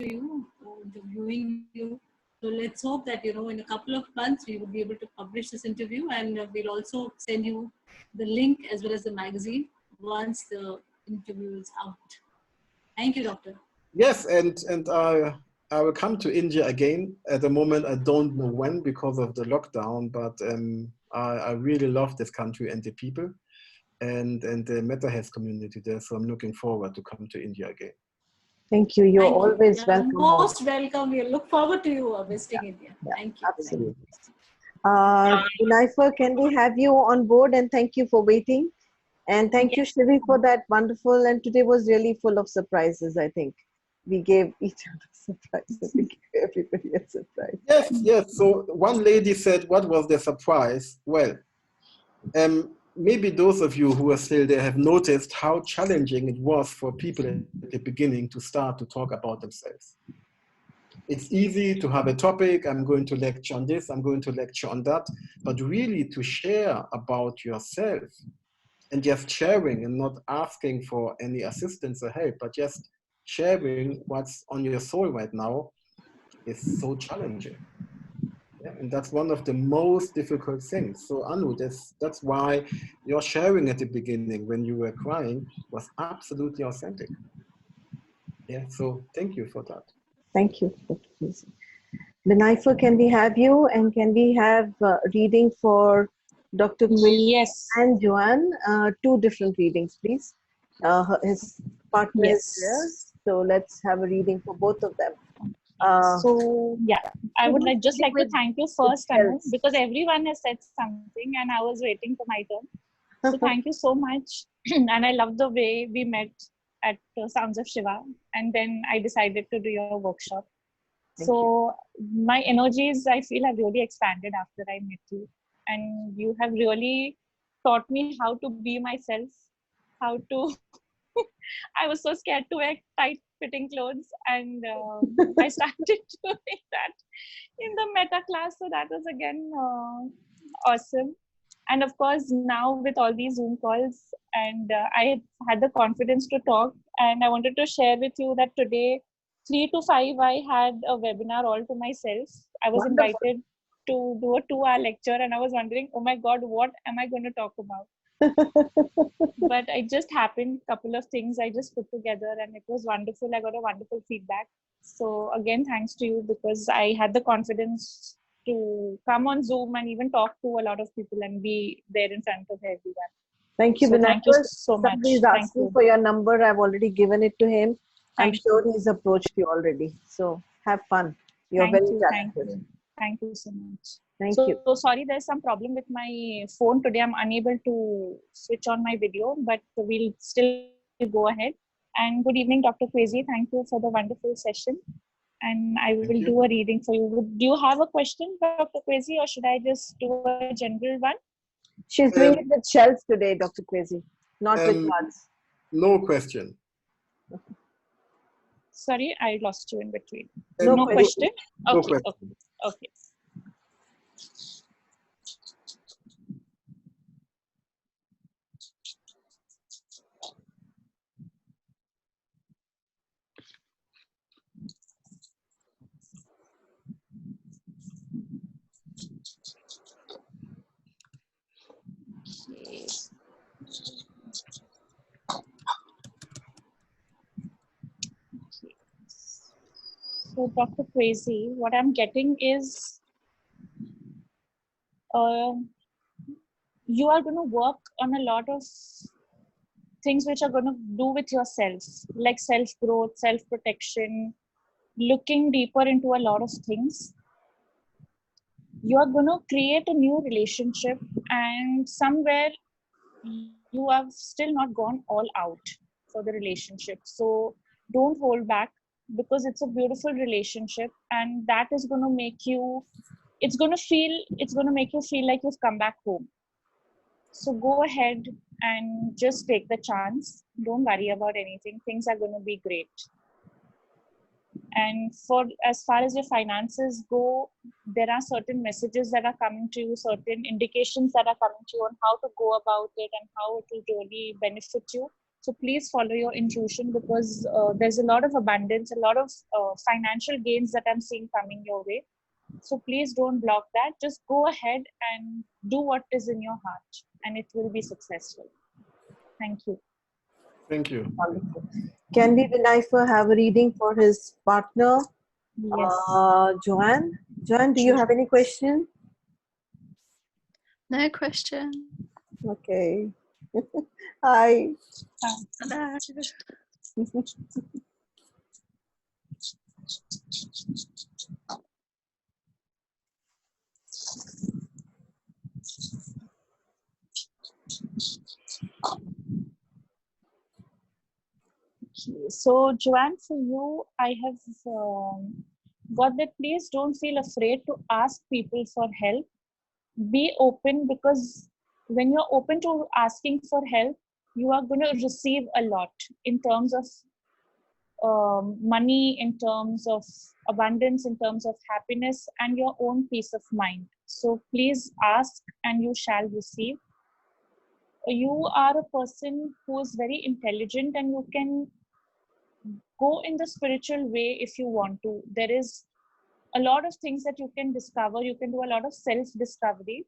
you, interviewing you. So let's hope that, in a couple of months, we will be able to publish this interview, and we'll also send you the link as well as the magazine once the interview is out. Thank you, Doctor. Yes, and I will come to India again. At the moment, I don't know when because of the lockdown, but I really love this country and the people and the mental health community there. So I'm looking forward to come to India again. Thank you. You're always welcome. Most welcome. We look forward to you visiting India. Thank you. Absolutely. Vinayfer, can we have you on board? And thank you for waiting. And thank you, Shivi, for that wonderful. And today was really full of surprises, I think. We gave each other surprises. We gave everybody a surprise. Yes. So one lady said, what was the surprise? Well, maybe those of you who are still there have noticed how challenging it was for people at the beginning to start to talk about themselves. It's easy to have a topic, I'm going to lecture on this, I'm going to lecture on that, but really to share about yourself and just sharing and not asking for any assistance or help, but just sharing what's on your soul right now is so challenging. Yeah, and that's one of the most difficult things. So Anu, that's why your sharing at the beginning when you were crying was absolutely authentic. Yeah, so thank you for that. Thank you, Dr. Kwesi. Vinayfer, can we have you, and can we have reading for Dr. Kwesi and Joanne? Two different readings, please. His partner is there, so let's have a reading for both of them. I would just like to thank you first, Anu, because everyone has said something and I was waiting for my turn. So thank you so much. And I love the way we met at Sounds of Shiva, and then I decided to do your workshop. So my energies, I feel, have really expanded after I met you, and you have really taught me how to be myself, how to I was so scared to wear tight fitting clothes, and I started doing that in the meta class, so that was again awesome. And of course, now with all these Zoom calls, and I had the confidence to talk, and I wanted to share with you that today 3 to 5 I had a webinar all to myself. I was invited to do a 2-hour lecture, and I was wondering, oh my god, what am I going to talk about? But it just happened, couple of things I just put together, and it was wonderful. I got a wonderful feedback. So again, thanks to you, because I had the confidence to come on Zoom and even talk to a lot of people and be there in front of everyone. Thank you, Vinayfer. Thank you so much. Somebody's asking for your number. I've already given it to him. I'm sure he's approached you already. So have fun. You're very talented. Thank you so much. Thank you. So sorry, there's some problem with my phone today. I'm unable to switch on my video, but we'll still go ahead. And good evening, Dr. Kwesi. Thank you for the wonderful session. And I will do a reading for you. Do you have a question, Dr. Kwesi, or should I just do a general one? She's doing it with shells today, Dr. Kwesi, not with cards. No question. Sorry, I lost you in between. No question? No Okay, question. okay. So Dr. Kwesi, what I'm getting is you are going to work on a lot of things which are going to do with yourself, like self-growth, self-protection, looking deeper into a lot of things. You are going to create a new relationship, and somewhere you have still not gone all out for the relationship. So don't hold back, because it's a beautiful relationship, and that is going to make you, it's going to make you feel like you've come back home. So go ahead and just take the chance. Don't worry about anything. Things are going to be great. And for as far as your finances go, there are certain messages that are coming to you, certain indications that are coming to you on how to go about it and how it will really benefit you. So please follow your intuition, because there's a lot of abundance, a lot of financial gains that I'm seeing coming your way. So please don't block that. Just go ahead and do what is in your heart, and it will be successful. Thank you. Thank you. Wonderful. Can we, Vinayfer, have a reading for his partner, Yes. Joanne? Joanne, do you have any question? No question. Okay. Hi. Hello. So, Joanne, for you, I have got that please don't feel afraid to ask people for help. Be open, because when you're open to asking for help, you are going to receive a lot in terms of money, in terms of abundance, in terms of happiness, and your own peace of mind. So please ask and you shall receive. You are a person who is very intelligent, and you can go in the spiritual way if you want to. There is a lot of things that you can discover. You can do a lot of self-discovery.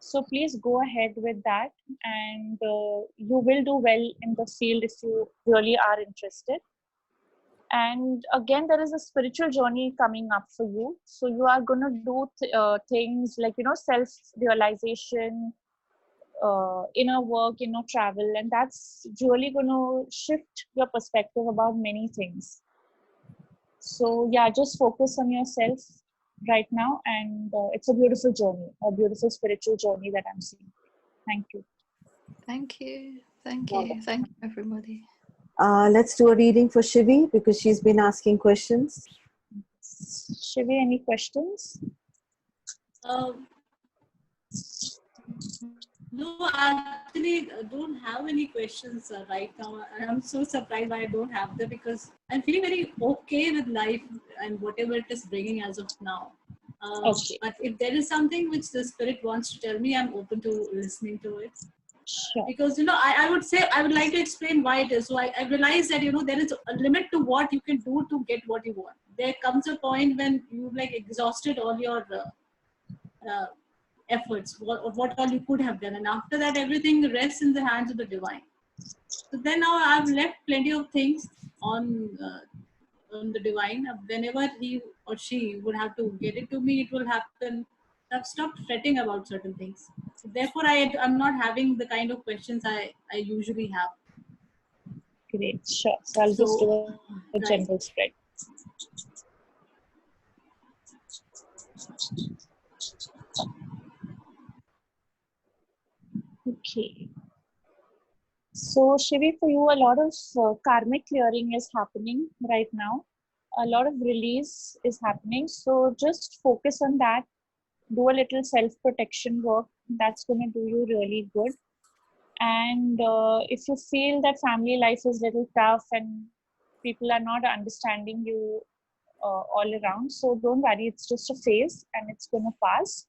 So please go ahead with that, and you will do well in the field if you really are interested. And again, there is a spiritual journey coming up for you. So you are going to do things like, self-realization, inner work, travel, and that's really going to shift your perspective about many things. So yeah, just focus on yourself right now, and it's a beautiful journey, a beautiful spiritual journey that I'm seeing. Thank you. Thank you. Thank you. Thank you, everybody. Let's do a reading for Shivi, because she's been asking questions. Shivi, any questions? No, actually, I don't have any questions right now. I'm so surprised why I don't have them, because I'm feeling very okay with life and whatever it is bringing as of now. Okay. But if there is something which the spirit wants to tell me, I'm open to listening to it. Sure. Because, I would say, I would like to explain why it is. So I realize that, there is a limit to what you can do to get what you want. There comes a point when you've exhausted all your efforts, what all you could have done. And after that, everything rests in the hands of the divine. So then now I've left plenty of things on the divine. Whenever he or she would have to get it to me, it will happen. I've stopped fretting about certain things. So therefore, I'm not having the kind of questions I usually have. Great, sure. So I'll just do a general spread. Okay. So Shivi, for you, a lot of karmic clearing is happening right now. A lot of release is happening. So just focus on that. Do a little self-protection work. That's going to do you really good. And if you feel that family life is a little tough and people are not understanding you all around, so don't worry, it's just a phase and it's going to pass.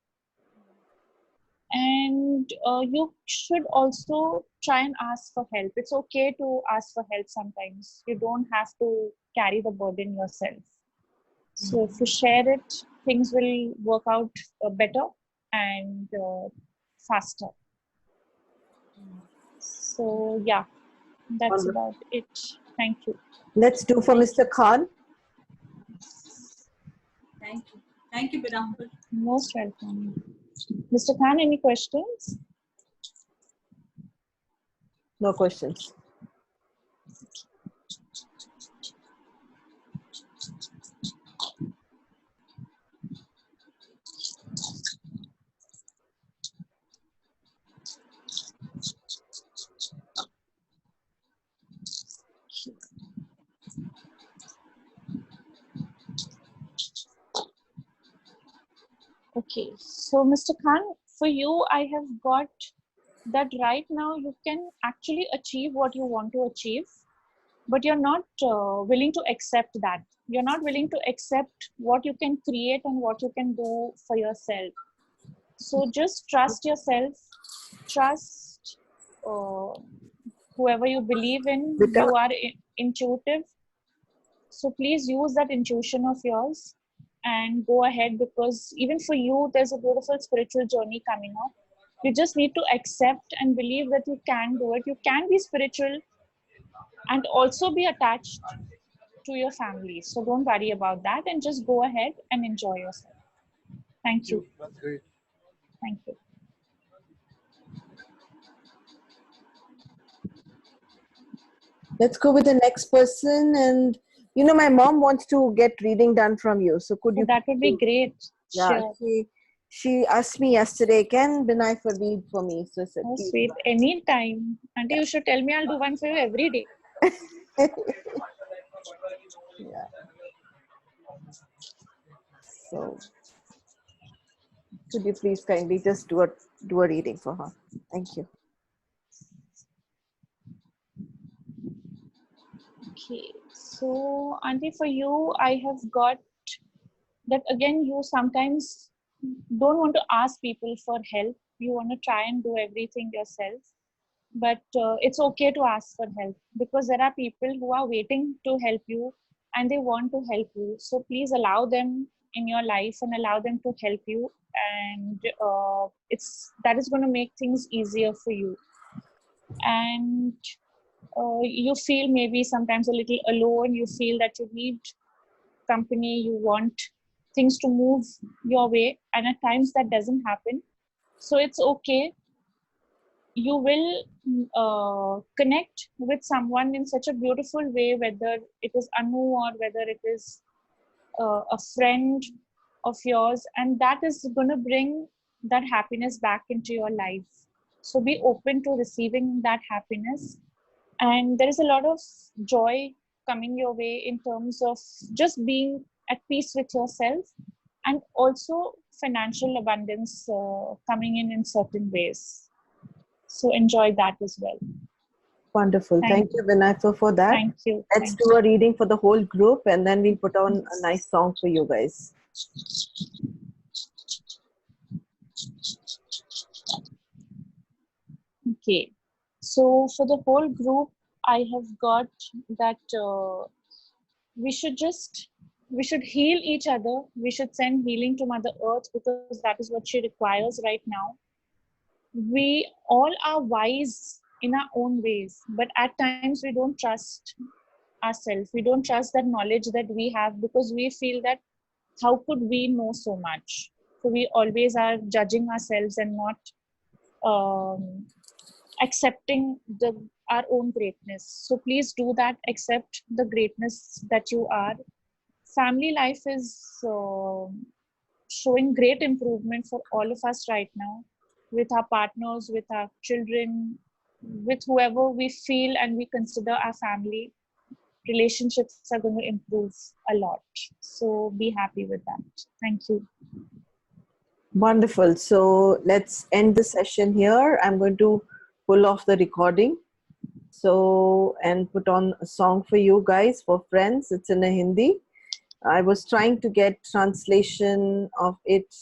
And you should also try and ask for help. It's okay to ask for help sometimes. You don't have to carry the burden yourself. So if you share it, things will work out better and faster. So yeah, that's about it. Thank you. Let's do for Mr. Khan. Thank you. Thank you, Vinayfer. Most welcome. Mr. Khan, any questions? No questions. Okay, so Mr. Khan, for you, I have got that right now you can actually achieve what you want to achieve, but you're not willing to accept that. You're not willing to accept what you can create and what you can do for yourself. So just trust yourself, trust whoever you believe in, Vita? you are intuitive. So please use that intuition of yours and go ahead, because even for you, there's a beautiful spiritual journey coming up. You just need to accept and believe that you can do it. You can be spiritual and also be attached to your family. So don't worry about that and just go ahead and enjoy yourself. Thank you. That's great. Thank you. Let's go with the next person. And you know, my mom wants to get reading done from you. So could you? That would be great. Yeah, Sure. she asked me yesterday, can Binaifa read for me? So I said, Oh, please. sweet. Anytime. Auntie, you should tell me. I'll do one for you every day. Yeah. So could you please kindly just do a reading for her? Thank you. Okay. So, Auntie, for you, I have got that again. You sometimes don't want to ask people for help. You want to try and do everything yourself. But it's okay to ask for help, because there are people who are waiting to help you and they want to help you. So please allow them in your life and allow them to help you, and that is going to make things easier for you. And you feel maybe sometimes a little alone. You feel that you need company. You want things to move your way, and at times that doesn't happen. So it's okay. You will connect with someone in such a beautiful way, whether it is Anu or whether it is a friend of yours, and that is going to bring that happiness back into your life. So be open to receiving that happiness, and there is a lot of joy coming your way in terms of just being at peace with yourself, and also financial abundance coming in certain ways. So enjoy that as well. Wonderful. Thank you, Binaifa, for that. Thank you. Let's do a reading for the whole group, and then we'll put on a nice song for you guys. Okay. So for the whole group, I have got that we should heal each other. We should send healing to Mother Earth, because that is what she requires right now. We all are wise in our own ways, but at times we don't trust ourselves. We don't trust that knowledge that we have, because we feel that how could we know so much? So we always are judging ourselves and not accepting our own greatness. So please do that. Accept the greatness that you are. Family life is showing great improvement for all of us right now, with our partners, with our children, with whoever we feel and we consider our family. Relationships are going to improve a lot. So be happy with that. Thank you. Wonderful. So let's end the session here. I'm going to pull off the recording. So, and put on a song for you guys, for friends. It's in a Hindi. I was trying to get translation of it